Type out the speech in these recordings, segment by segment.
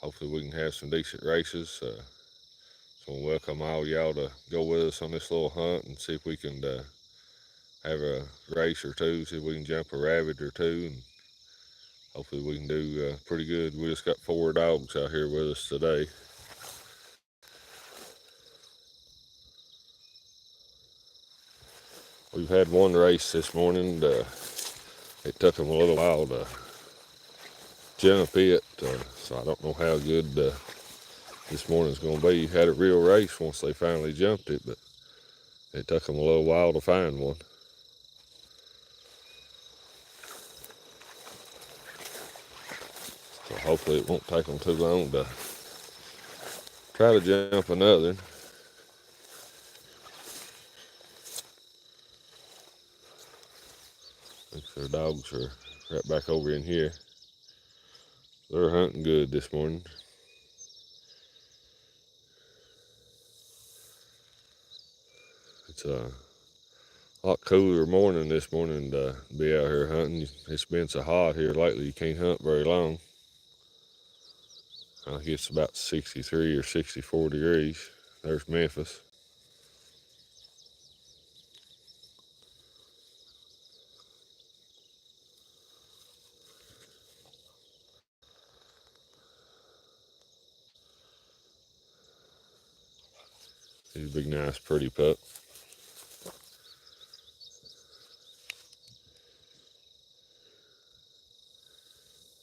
hopefully we can have some decent races. So I welcome all y'all to go with us on this little hunt and see if we can have a race or two, see if we can jump a rabbit or two, and hopefully we can do pretty good. We just got 4 dogs out here with us today. We've had one race this morning. It took them a little while to jump it, so I don't know how good this morning's going to be. Had a real race once they finally jumped it, but it took them a little while to find one. So hopefully it won't take them too long to try to jump another. Looks their dogs are right back over in here. They're hunting good this morning. It's a lot cooler morning this morning to be out here hunting. It's been so hot here lately you can't hunt very long. I think it's about 63 or 64 degrees. There's Memphis. He's a big, nice, pretty pup.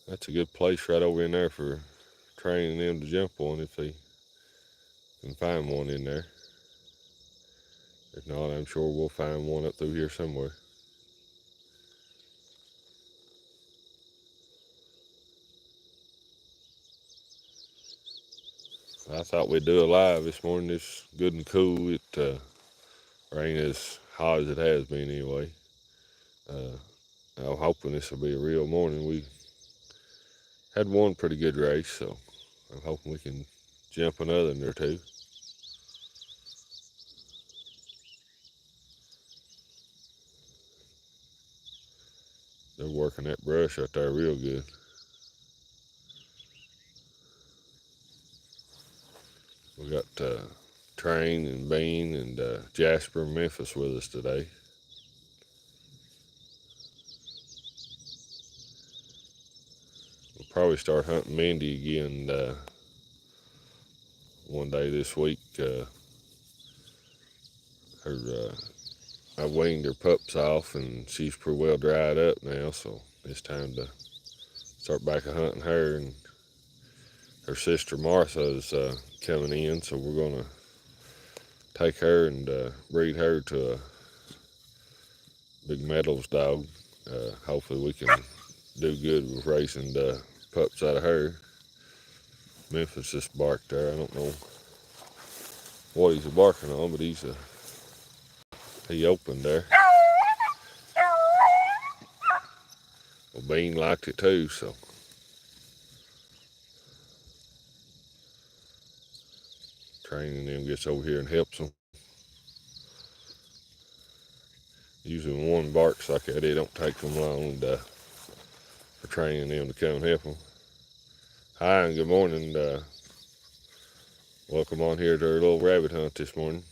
That's a good place right over in there for training them to jump one if they can find one in there. If not, I'm sure we'll find one up through here somewhere. I thought we'd do a live this morning. It's good and cool. It ain't as hot as it has been anyway. I'm hoping this will be a real morning. We had one pretty good race, so I'm hoping we can jump another or two. They're working that brush out there real good. We got Train and Bean and Jasper and Memphis with us today. We'll probably start hunting Mindy again one day this week. I weaned her pups off and she's pretty well dried up now, so it's time to start back a hunting her. And her sister Martha is coming in, so we're gonna take her and breed her to a big Meadows dog. Hopefully we can do good with raising the pups out of her. Memphis just barked there. I don't know what he's barking on, but he opened there. Well, Bean liked it too, so training them gets over here and helps them. Usually when one barks like that, it don't take them long for training them to come help them. Hi and good morning. Welcome on here to our little rabbit hunt this morning.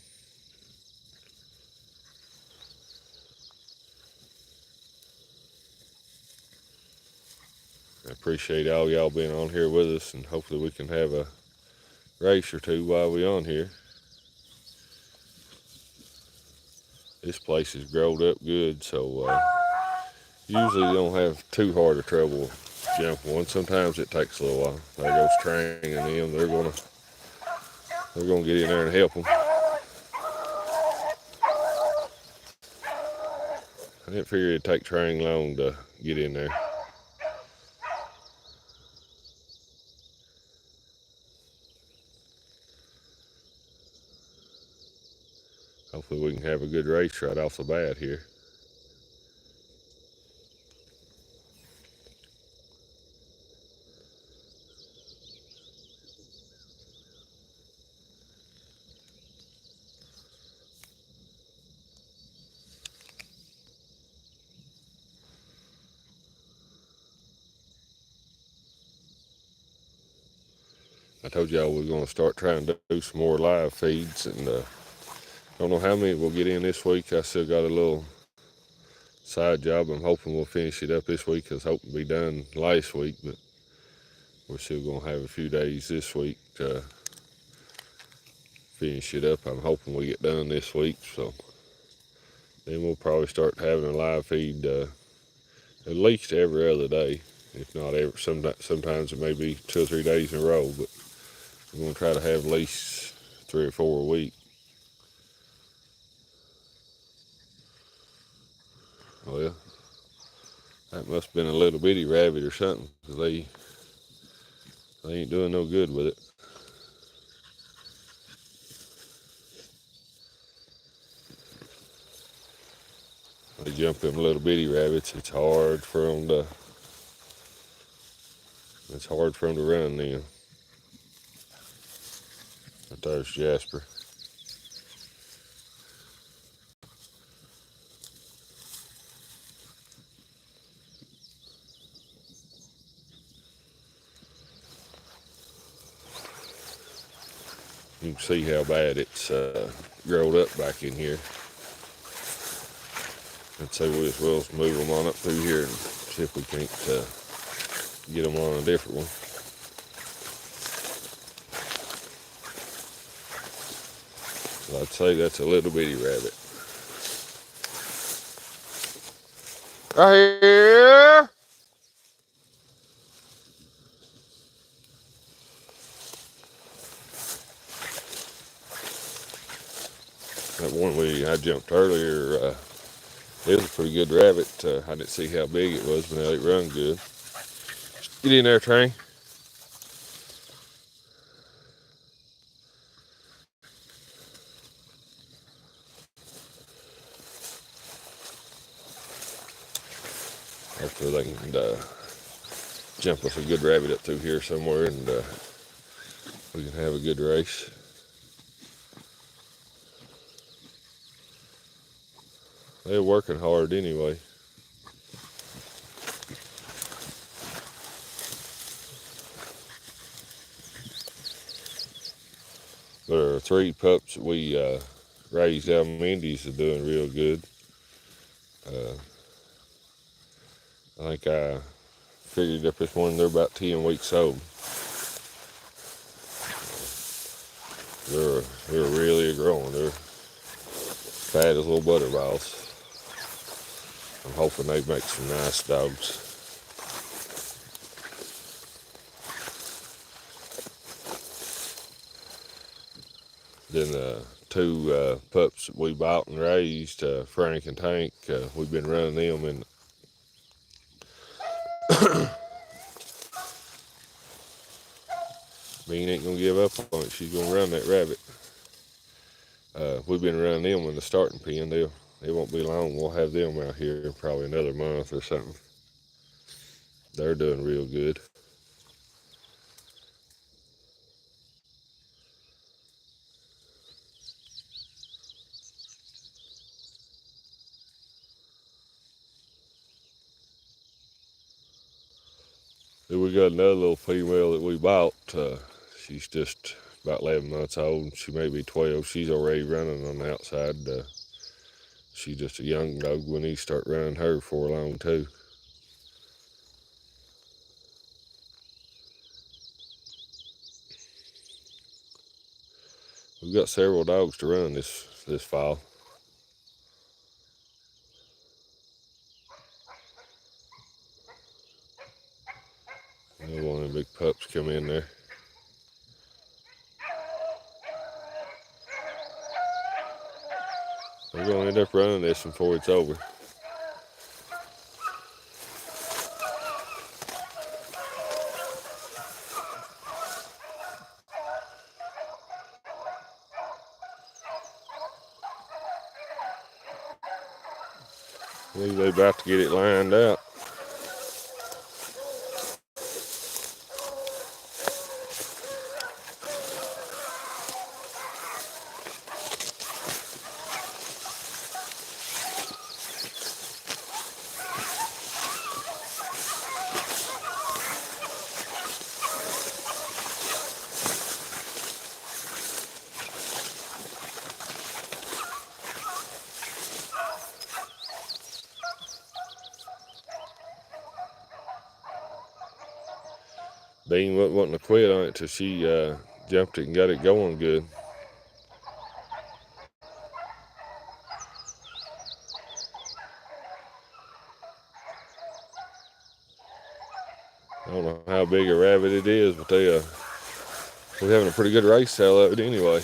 I appreciate all y'all being on here with us, and hopefully we can have a race or two while we're on here. This place is growed up good, so usually you don't have too hard of trouble jumping one. Sometimes it takes a little while. There goes Trang and them. They're gonna get in there and help them. I didn't figure it'd take Trang long to get in there. Hopefully we can have a good race right off the bat here. I told y'all we're going to start trying to do some more live feeds, and don't know how many we'll get in this week. I still got a little side job. I'm hoping we'll finish it up this week. I was hoping to be done last week, but we're still going to have a few days this week to finish it up. I'm hoping we get done this week, so then we'll probably start having a live feed at least every other day, if not every. Sometimes it may be 2 or 3 days in a row, but we're going to try to have at least 3 or 4 a week. Well, that must have been a little bitty rabbit or something, because they ain't doing no good with it. They jump them little bitty rabbits. It's hard for them to run then. But there's Jasper. You can see how bad it's growed up back in here. I'd say we as well move them on up through here and see if we can't get them on a different one. So I'd say that's a little bitty rabbit. Right here. That one I jumped earlier, it was a pretty good rabbit. I didn't see how big it was, but it run good. Get in there, Train. Hopefully they can jump us a good rabbit up through here somewhere, and we can have a good race. They're working hard anyway. There are 3 pups that we raised out in Mindy's are doing real good. I think I figured up this morning they're about 10 weeks old. They're really growing. They're fat as little butterballs. I'm hoping they make some nice dogs. Then the 2 pups that we bought and raised, Frank and Tank, we've been running them, and Bean ain't gonna give up on it. She's gonna run that rabbit. We've been running them in the starting pen. It won't be long. We'll have them out here in probably another month or something. They're doing real good. Then we got another little female that we bought. She's just about 11 months old. She may be 12. She's already running on the outside. She's just a young dog. We need to start running her before long too. We've got several dogs to run this fall. Another one of the big pups come in there. We're going to end up running this before it's over. I think they're about to get it lined out. Bean wasn't wanting to quit on it till she jumped it and got it going good. I don't know how big a rabbit it is, but we're having a pretty good race out of it anyway.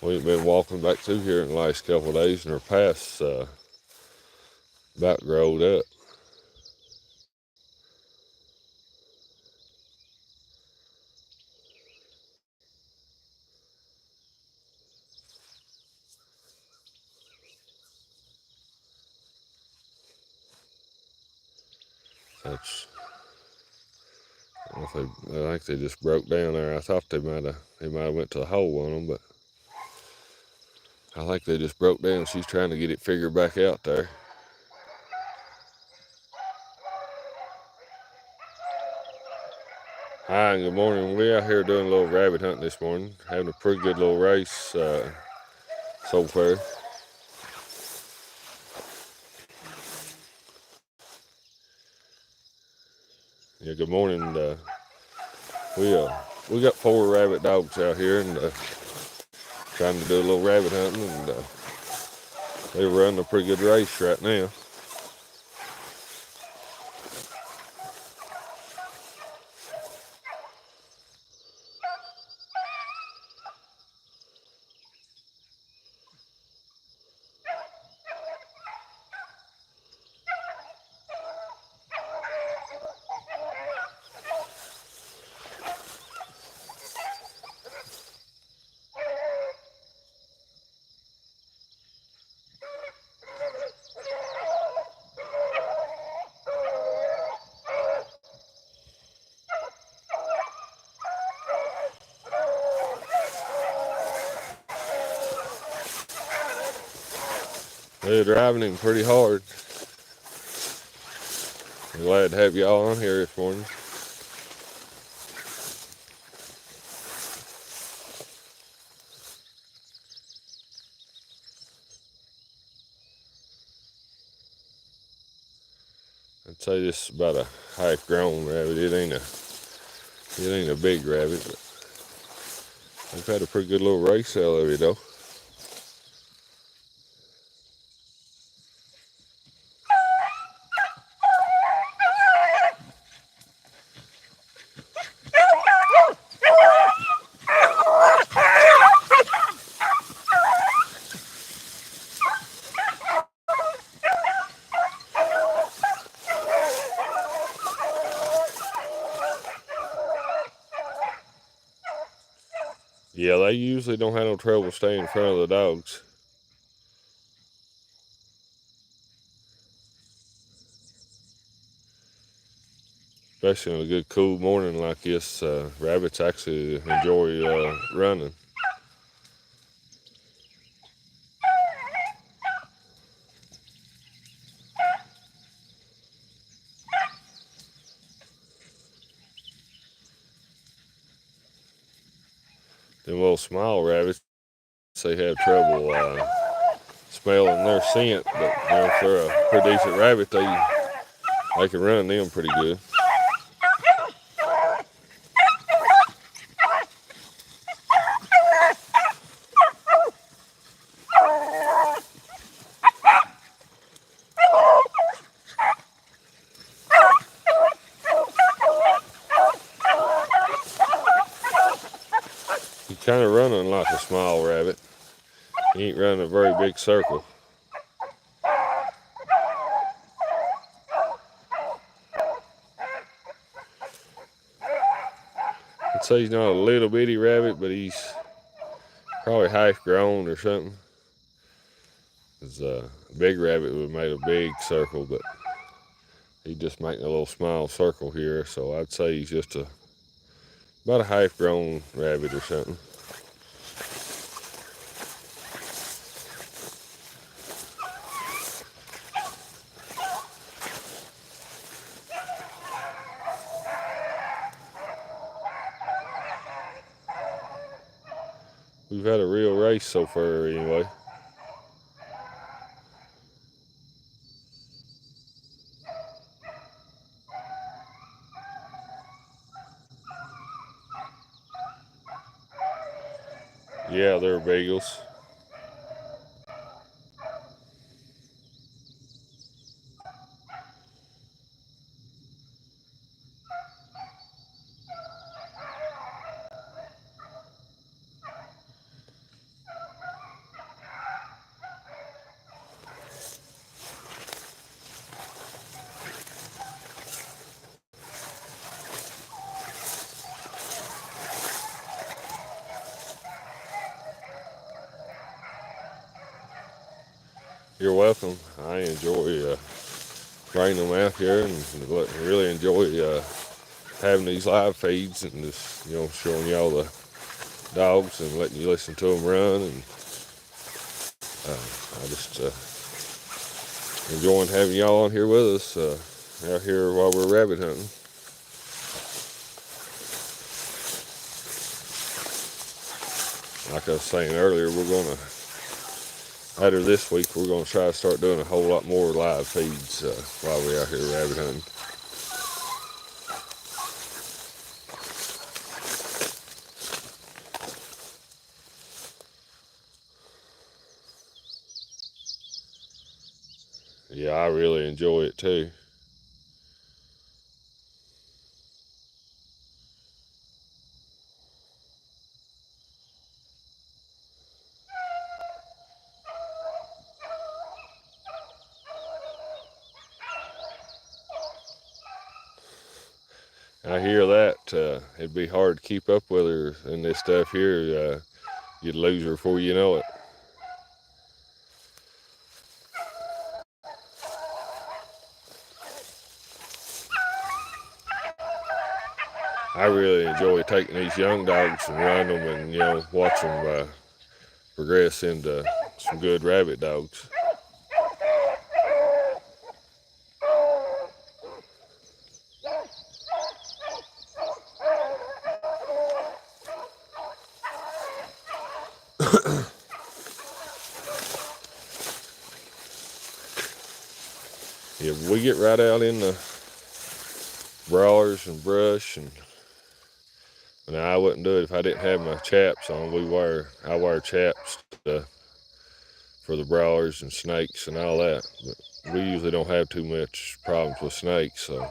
We've been walking back through here in the last couple of days, and our paths about growed up. I think they just broke down there. I thought they might have went to the hole on them, but I think they just broke down. She's trying to get it figured back out there. Hi, and good morning. We're out here doing a little rabbit hunting this morning, having a pretty good little race so far. Yeah, good morning. We got 4 rabbit dogs out here and trying to do a little rabbit hunting, and they're running a pretty good race right now. They're driving him pretty hard. I'm glad to have y'all on here this morning. I'd say this is about a half-grown rabbit. It ain't a big rabbit, but we've had a pretty good little race out of it though. Yeah, they usually don't have no trouble staying in front of the dogs. Especially on a good cool morning like this, rabbits actually enjoy running. Them little small rabbits, they have trouble smelling their scent, but if they're a pretty decent rabbit, they can run them pretty good. He's kind of running like a small rabbit. He ain't running a very big circle. I'd say he's not a little bitty rabbit, but he's probably half grown or something. Cause a big rabbit would have made a big circle, but he's just making a little small circle here. So I'd say he's just about a half grown rabbit or something. we've had a real race so far anyway. Yeah, they're Beagles. You're welcome. I enjoy bringing them out here and really enjoy having these live feeds and just, showing y'all the dogs and letting you listen to them run. And I just enjoying having y'all on here with us out here while we're rabbit hunting. Like I was saying earlier, later this week, we're going to try to start doing a whole lot more live feeds while we're out here rabbit hunting. Yeah, I really enjoy it too. I hear that. It'd be hard to keep up with her and this stuff here. You'd lose her before you know it. I really enjoy taking these young dogs and running them and, watch them progress into some good rabbit dogs. Yeah, we get right out in the brawlers and brush, and I wouldn't do it if I didn't have my chaps on. I wear chaps for the brawlers and snakes and all that, but we usually don't have too much problems with snakes, so.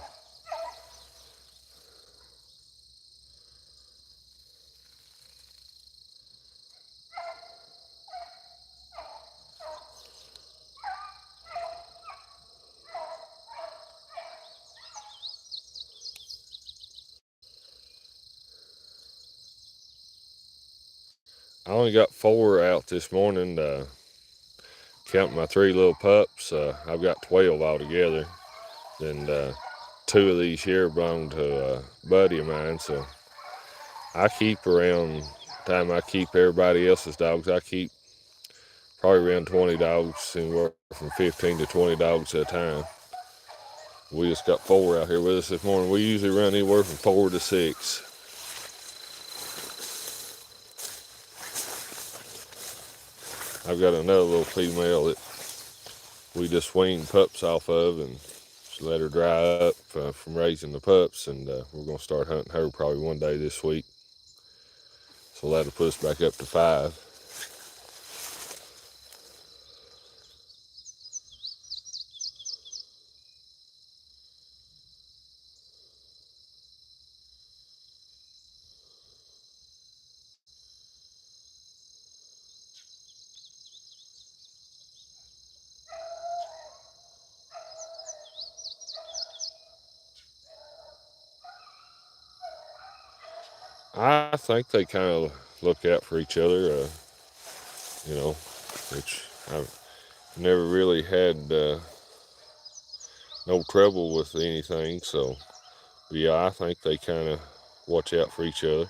I only got 4 out this morning, counting my 3 little pups. I've got 12 altogether, and 2 of these here belong to a buddy of mine, so I keep around, time I keep everybody else's dogs, I keep probably around 20 dogs, anywhere from 15 to 20 dogs at a time. We just got 4 out here with us this morning. We usually run anywhere from 4 to 6. I've got another little female that we just weaned pups off of and just let her dry up from raising the pups, and we're going to start hunting her probably one day this week. So that'll put us back up to 5. I think they kind of look out for each other, which I've never really had no trouble with anything. So, yeah, I think they kind of watch out for each other.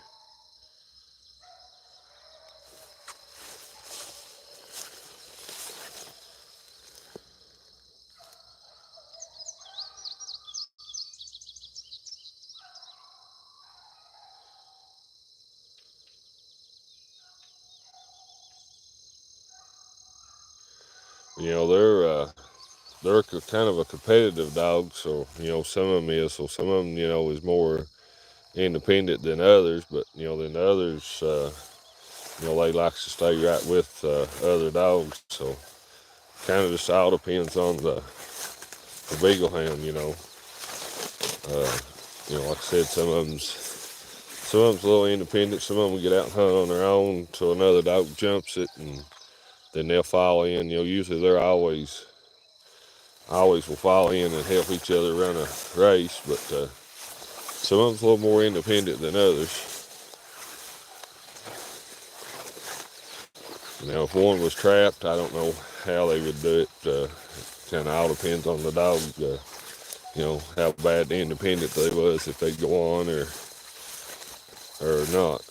You know, they're kind of a competitive dog, so you know some of them is. So some of them, you know, is more independent than others, but you know, then the others, you know, they like to stay right with other dogs. So kind of just all depends on the beagle hound. Uh, you know, like I said, some of them's a little independent. Some of them get out and hunt on their own till another dog jumps it, and then they'll follow in. You know, usually they're always will follow in and help each other run a race, but some of them's a little more independent than others. Now, if one was trapped, I don't know how they would do it. Kind of all depends on the dog, you know, how bad the independent they was, if they'd go on or not.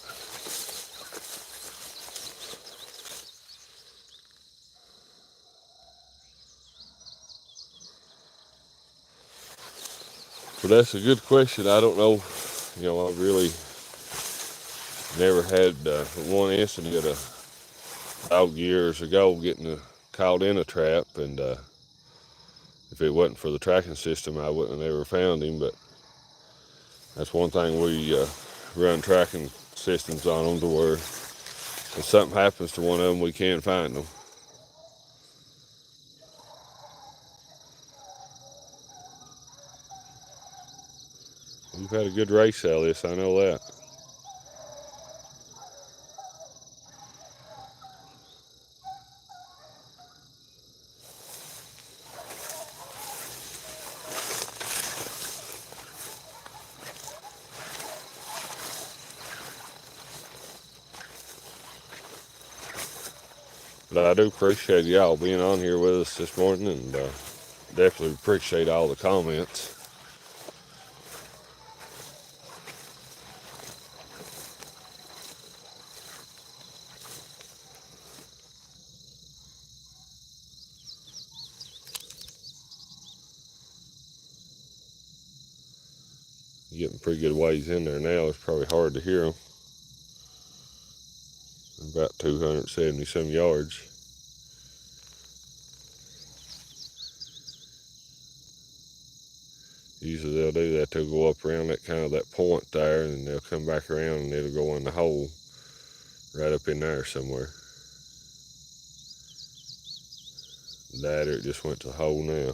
But that's a good question. I don't know. You know, I've really never had one incident at a dog years ago getting caught in a trap, and if it wasn't for the tracking system, I wouldn't have never found him. But that's one thing we run tracking systems on them to where if something happens to one of them, we can find them. We've had a good race out of this, I know that. But I do appreciate y'all being on here with us this morning, and definitely appreciate all the comments. Getting pretty good ways in there now. It's probably hard to hear them. About 270 some yards. Usually they'll do that. They'll go up around that kind of that point there, and then they'll come back around and it'll go in the hole right up in there somewhere. That, or it just went to the hole now.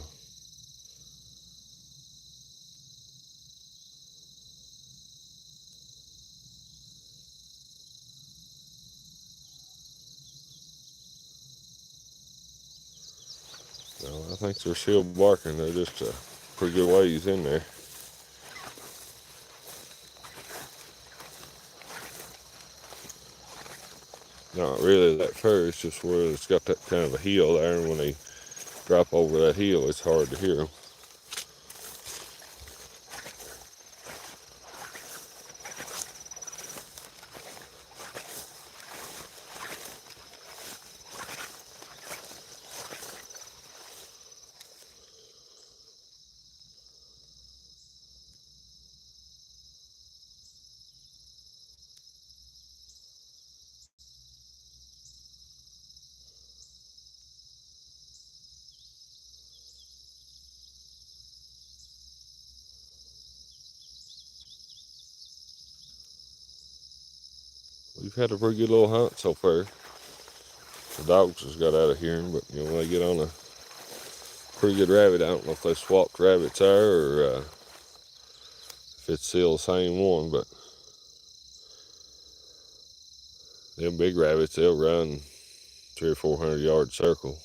No, I think they're still barking. They're just pretty good ways in there. Not really that far. It's just where it's got that kind of a hill there, and when they drop over that hill, it's hard to hear them. We've had a pretty good little hunt so far. The dogs just got out of hearing, but you know, when they get on a pretty good rabbit, I don't know if they swapped rabbits there or if it's still the same one, but them big rabbits, they'll run 300 or 400 yard circle.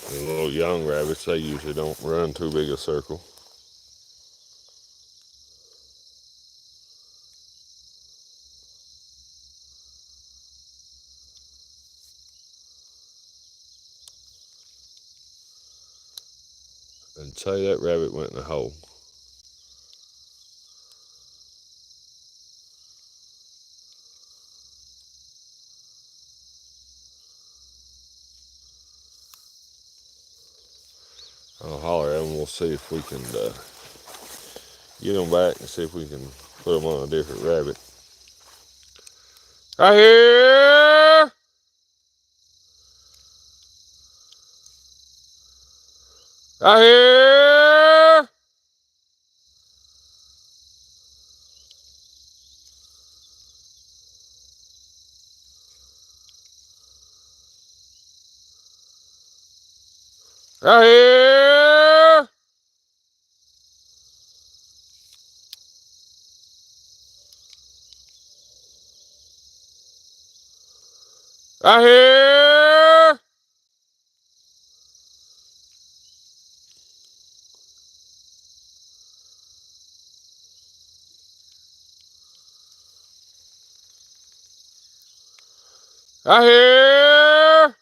The little young rabbits, they usually don't run too big a circle. And say that rabbit went in the hole. holler at them. We'll see if we can get them back and see if we can put them on a different rabbit. Right here! Right here! Right here! Right here! Right here!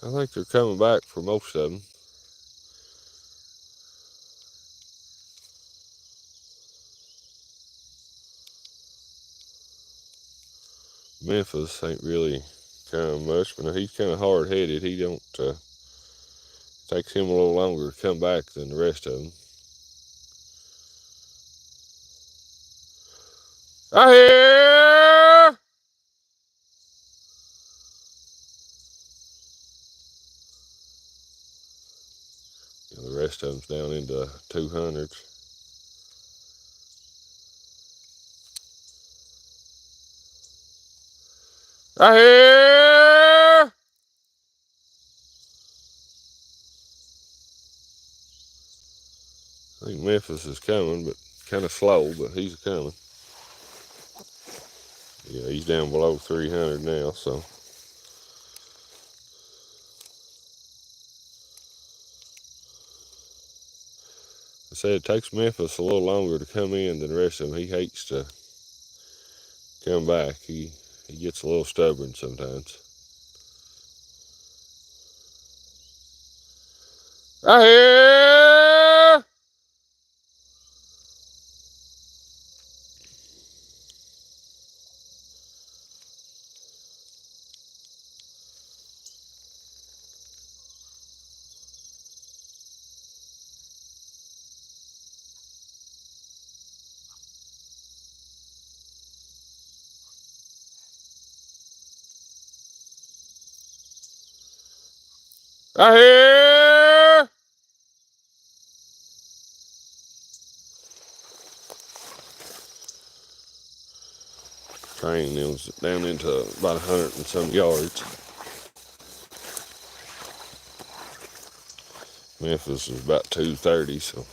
I think they're coming back for most of them. Memphis ain't really coming much, but he's kind of hard-headed. He don't, takes him a little longer to come back than the rest of them. Right here! The rest of them's down into 200s. Right here! I think Memphis is coming, but kind of slow, but he's coming. Yeah, he's down below 300 now, so. I said it takes Memphis a little longer to come in than the rest of them. He hates to come back. He gets a little stubborn sometimes. Right here! Right here! Train them down into about 100 and some yards. Memphis is about 230, so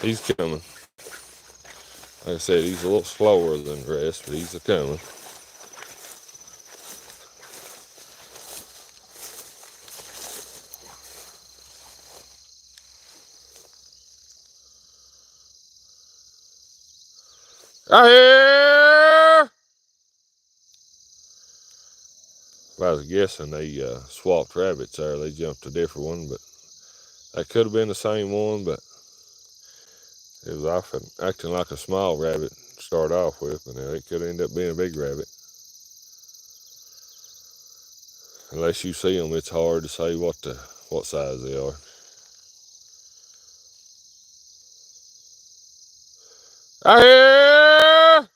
he's coming. Like I said, he's a little slower than the rest, but he's coming. Right here! If I was guessing, they swapped rabbits there. They jumped a different one, but that could have been the same one, but it was often acting like a small rabbit to start off with, but now it could end up being a big rabbit. Unless you see them, it's hard to say what size they are. Right here!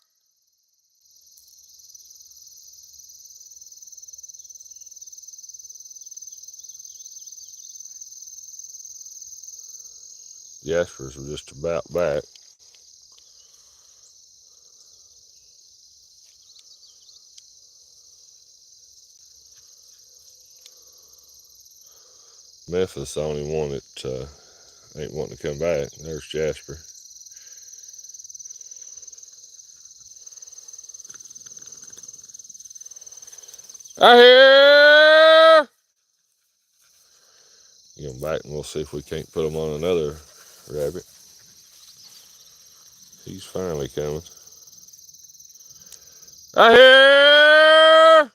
Jaspers were just about back. Memphis the only one that ain't wanting to come back. There's Jasper. Right here! Get him back and we'll see if we can't put him on another rabbit. He's finally coming. Right here!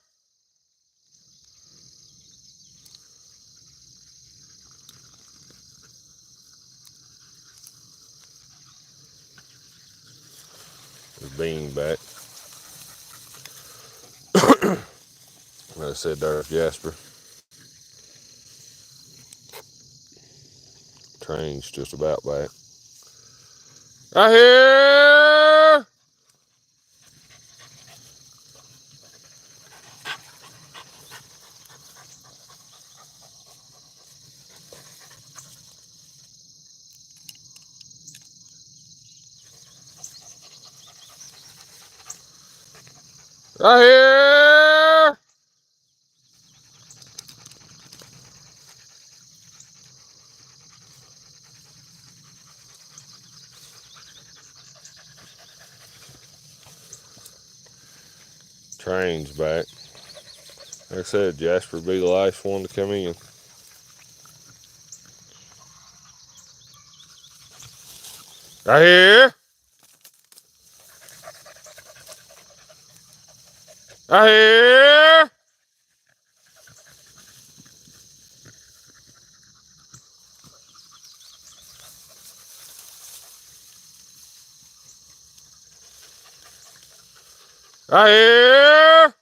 being back. Like I said, there's Jasper. Train's just about back. Right here! Right here! Train's back. Like I said, Jasper will be the last one to come in. Right here! Right here! Right here!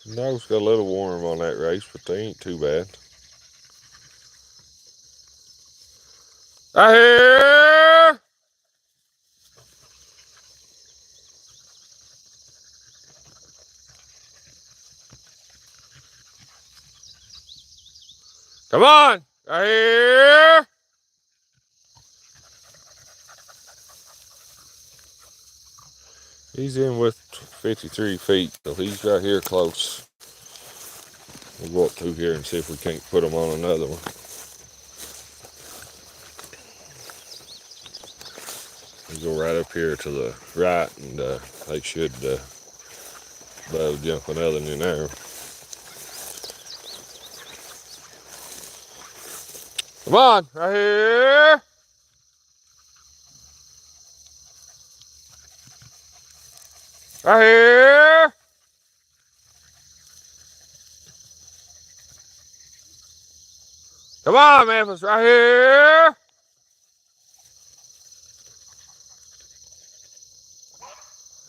Nose got a little warm on that race, but they ain't too bad. Right here! Come on! Right here! He's in with 53 feet, so he's right here close. We'll go up through here and see if we can't put him on another one. We'll go right up here to the right, and they should be able to jump another one in there. Come on, right here. Right here. Come on, Memphis, right here.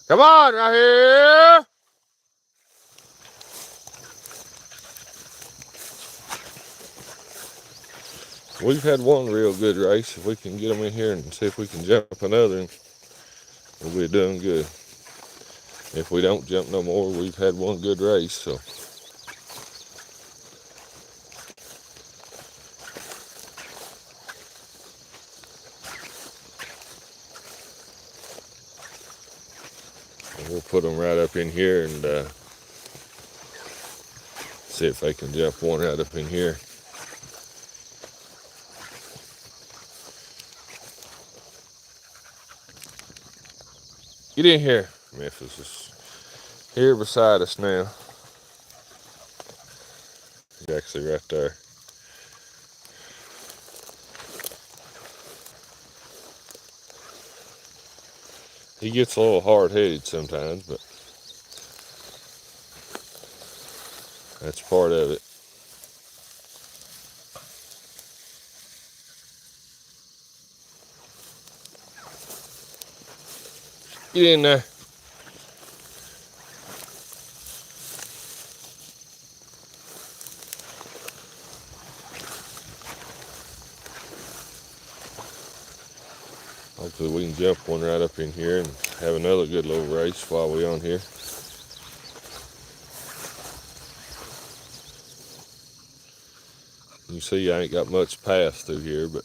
Come on, right here. We've had one real good race. If we can get them in here and see if we can jump another, we'll be doing good. If we don't jump no more, we've had one good race, so. We'll put them right up in here and see if they can jump one right up in here. Get in here. Memphis is here beside us now. He's actually right there. He gets a little hard-headed sometimes, but that's part of it. Get in there. Hopefully we can jump one right up in here and have another good little race while we're on here. You see I ain't got much path through here, but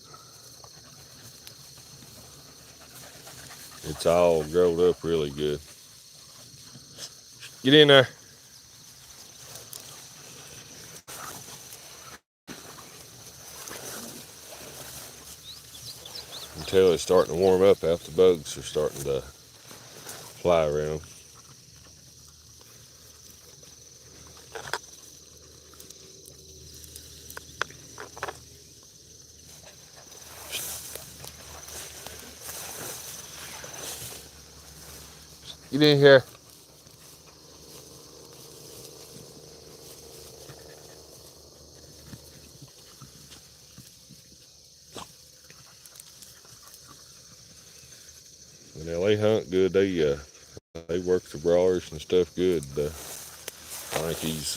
it's all growed up really good. Get in there. Until it's starting to warm up out, the bugs are starting to fly around. Get in here. hunt good. They work the brawlers and stuff good. I think he's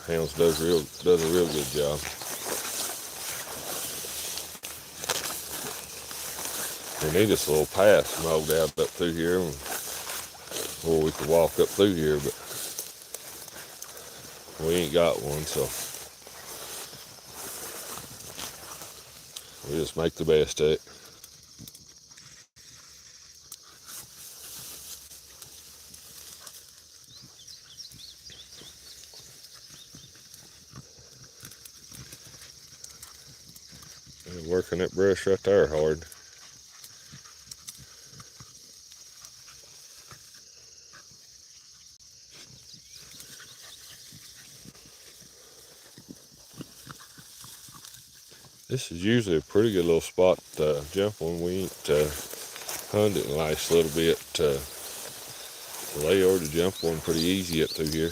Hounds does a real good job. We need this little path mowed out up through here, or we could walk up through here, but we ain't got one, so we just make the best of it. And working that brush right there hard. This is usually a pretty good little spot to jump when we ain't hunting the last little bit. They already jump one pretty easy up through here.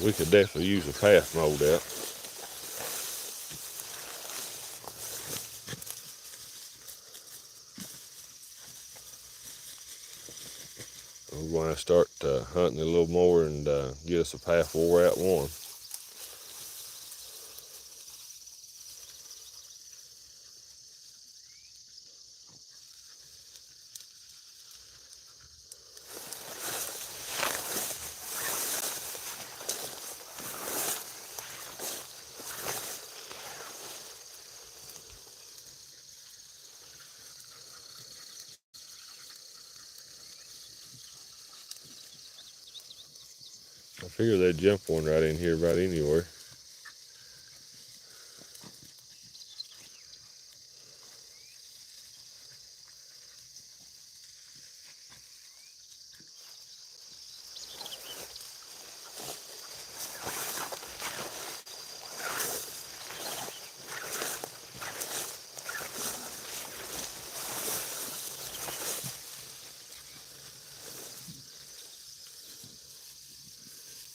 We could definitely use a path mowed out. We're going to start hunting a little more and get us a path where we're at one. I figure they'd jump one right in here about anywhere.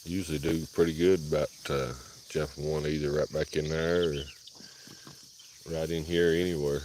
Usually do pretty good about jumping one either right back in there or right in here anywhere.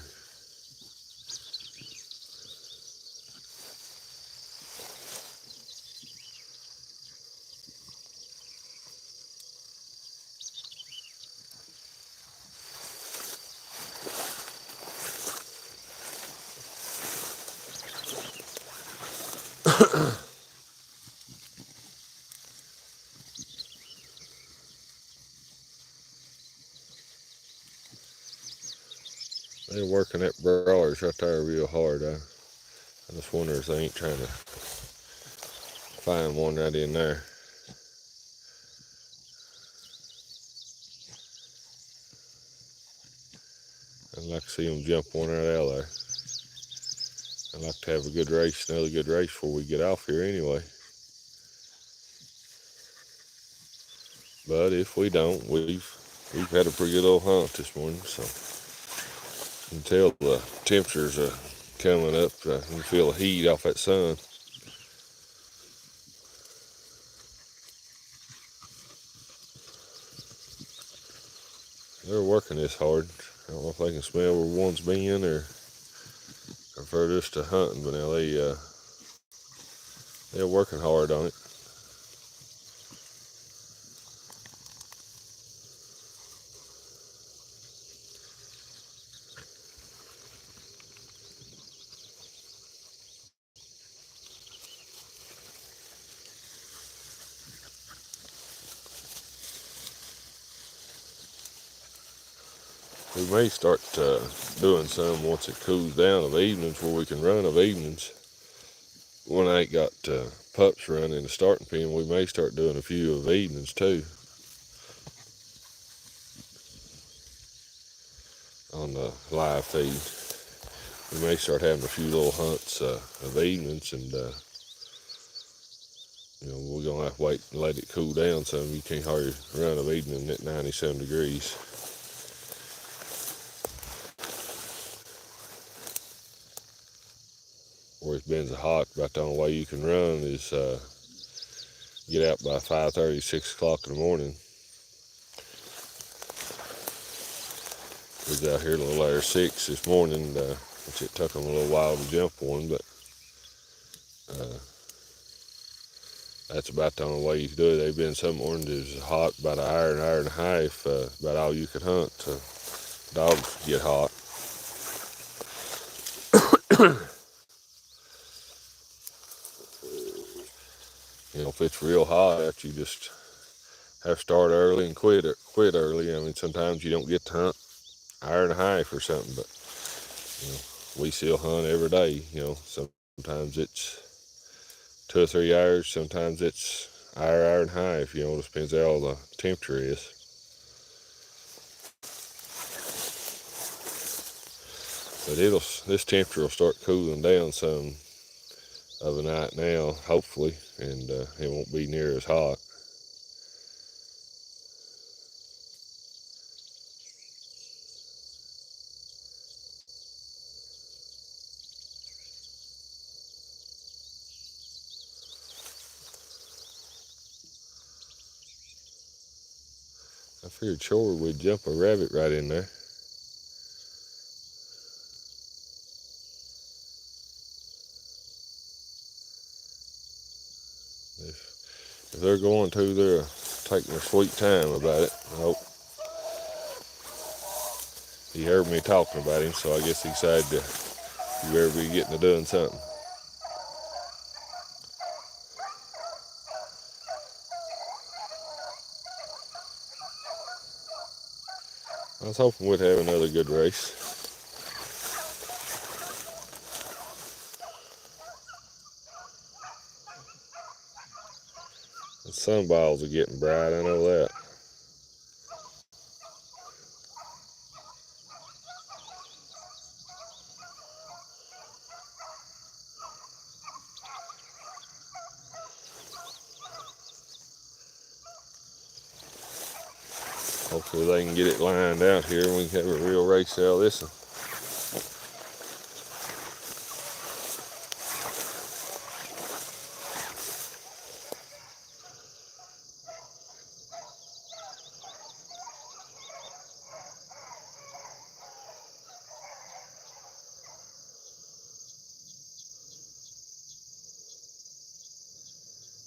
They're working that brawlers right there real hard. I just wonder if they ain't trying to find one right in there. I'd like to see them jump one right out of there. I'd like to have a good race, another good race before we get off here anyway. But if we don't, we've had a pretty good old hunt this morning, so you can tell the temperatures are coming up. You can feel the heat off that sun. They're working this hard. I don't know if they can smell where one's been or if they're just hunting, but now they're working hard on it. We may start doing some once it cools down of evenings where we can run of evenings. When I ain't got pups running in the starting pen, we may start doing a few of evenings too on the live feed. We may start having a few little hunts of evenings, and we're gonna have to wait and let it cool down some. You can't hardly run of evening at 97 degrees. where it's been so hot, about the only way you can run is get out by 5:30, 6 o'clock in the morning. We was out here a little after 6 this morning, which it took them a little while to jump one, but that's about the only way you can do it. They've been some mornings it was hot, about an hour and a half, about all you could hunt till dogs get hot. If it's real hot out, you just have to start early and quit early. I mean, sometimes you don't get to hunt an hour and a half or something, but we still hunt every day. Sometimes it's 2 or 3 hours. Sometimes it's hour and a half. It just depends how the temperature is. But this temperature will start cooling down some of the night now, hopefully, and it won't be near as hot. I figured sure we'd jump a rabbit right in there. If they're going to, they're taking their sweet time about it. Nope. He heard me talking about him, so I guess he decided you better be getting to doing something. I was hoping we'd have another good race. The sunballs are getting bright, I know that. Hopefully they can get it lined out here and we can have a real race out of this one.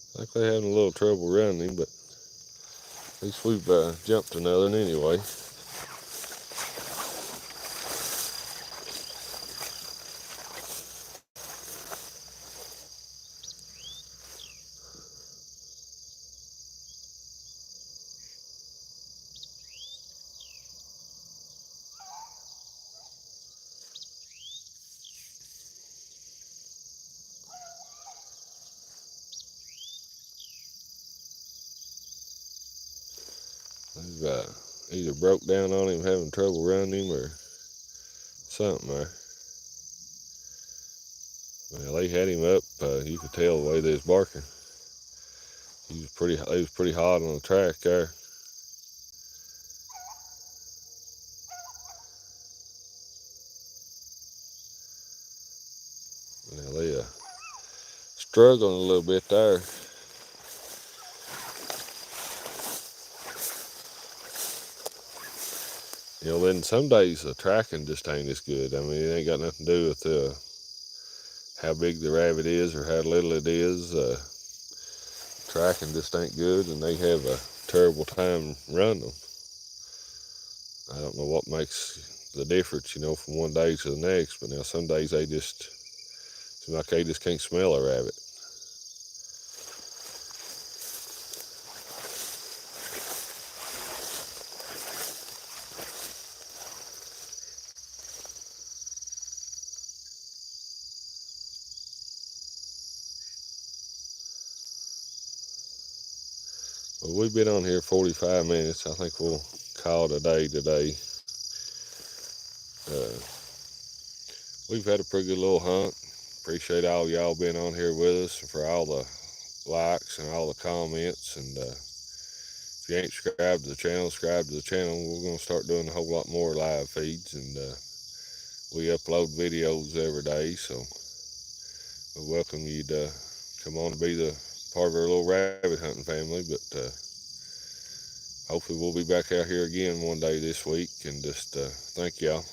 I think they're having a little trouble running, but at least we've jumped another one anyway. They've either broke down on him, having trouble running him, or something there. Well, they had him up. You could tell the way they was barking. He was pretty hot on the track there. Now they struggling a little bit there. Then some days the tracking just ain't as good. I mean, it ain't got nothing to do with how big the rabbit is or how little it is. Tracking just ain't good, and they have a terrible time running them. I don't know what makes the difference, from one day to the next, but now some days they just seem like they just can't smell a rabbit. Well, we've been on here 45 minutes. I think we'll call it a day today. We've had a pretty good little hunt. Appreciate all y'all being on here with us and for all the likes and all the comments. And if you ain't subscribed to the channel, subscribe to the channel. We're going to start doing a whole lot more live feeds, and we upload videos every day. So we welcome you to come on and be the part of our little rabbit hunting family. But hopefully we'll be back out here again one day this week. And just thank y'all.